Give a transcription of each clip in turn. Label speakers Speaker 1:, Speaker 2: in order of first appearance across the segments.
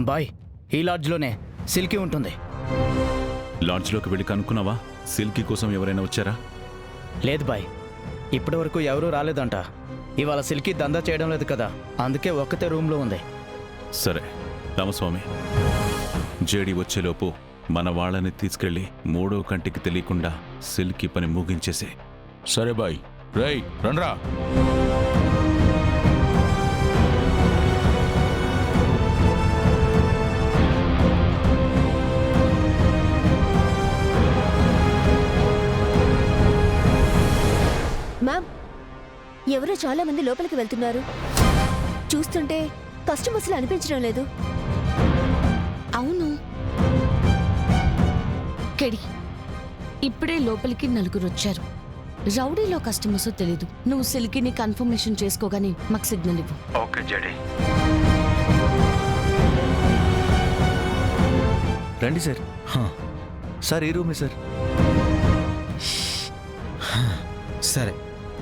Speaker 1: Bye, ఈ లాడ్జ్లోనే silky ఉంటుంది.
Speaker 2: లాడ్జ్లోకి వెళ్ళి కనుక్కున్నావా? సిల్కీ కోసం ఎవరైనా వచ్చారా?
Speaker 1: లేదు బాయ్, ఇప్పటి వరకు ఎవరూ రాలేదంట. ఇవాళ సిల్కీ దందా చేయడం లేదు కదా, అందుకే ఒక్కతే రూమ్లో ఉంది.
Speaker 2: సరే రామస్వామి, జేడి వచ్చేలోపు మన వాళ్ళని తీసుకెళ్ళి మూడో కంటికి తెలియకుండా సిల్కీ పని ముగించేసే.
Speaker 3: సరే బాయ్. రేయ్ రండ్రా.
Speaker 4: మ్యామ్, ఎవరో చాలా మంది లోపలికి వెళ్తున్నారు. చూస్తుంటే కస్టమర్స్లా అనిపించడం లేదు.
Speaker 5: అవును కెడి, ఇప్పుడే లోపలికి నలుగురు వచ్చారు. రౌడీలో కస్టమర్స్ తెలీదు. నువ్వు సిల్కీని కన్ఫర్మేషన్ చేసుకోగానే మాకు సిగ్నల్ ఇవ్వు.
Speaker 1: Okay JD.
Speaker 6: రండి సార్. సార్ ఈ రూమే సార్.
Speaker 7: సరే,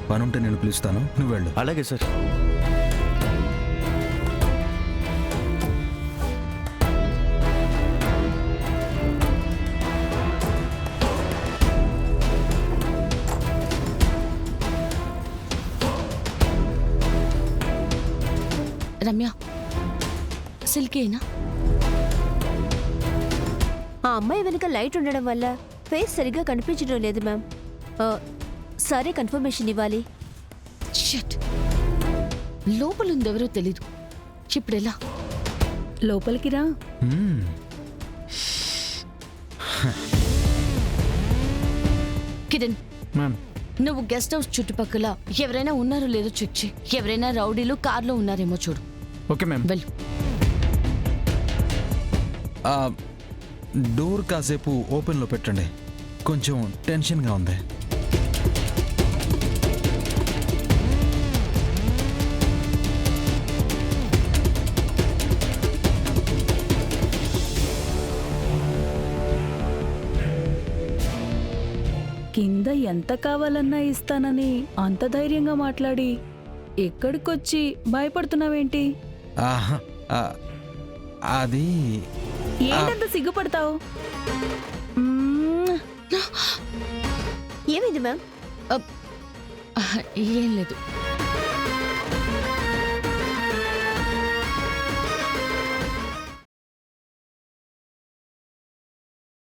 Speaker 7: పనుంటే నేను పిలుస్తాను, నువ్వు వెళ్ళు.
Speaker 6: అలాగే సార్.
Speaker 5: రమ్య, సిల్కీనా?
Speaker 4: ఆ అమ్మాయి వెనుక లైట్ ఉండడం వల్ల ఫేస్ సరిగ్గా కనిపించడం లేదు మ్యామ్. సరే, కన్ఫర్మేషన్ ఇవ్వాలి.
Speaker 5: షట్, లోపలుందెవరో తెలీదు. ఇప్పుడెలా?
Speaker 8: లోపలికి రా.
Speaker 5: కిరణ్,
Speaker 1: మ్యామ్.
Speaker 5: నువ్వు గెస్ట్ హౌస్ చుట్టుపక్కల ఎవరైనా ఉన్నారో లేదో చెక్ చేయి. ఎవరైనా రౌడీలు కార్లో ఉన్నారేమో చూడు.
Speaker 1: Okay ma'am.
Speaker 5: వెళ్ళు.
Speaker 7: డోర్ కాసేపు ఓపెన్లో పెట్టండి, కొంచెం టెన్షన్గా ఉంది.
Speaker 8: కింద ఎంత కావాలన్నా ఇస్తానని అంత ధైర్యంగా మాట్లాడి ఎక్కడికొచ్చి భయపడుతున్నావేంటి?
Speaker 7: ఆహా, అది
Speaker 8: ఏంటంత సిగ్గుపడతావు?
Speaker 4: ఏమైంది మ్యామ్?
Speaker 5: ఏం లేదు.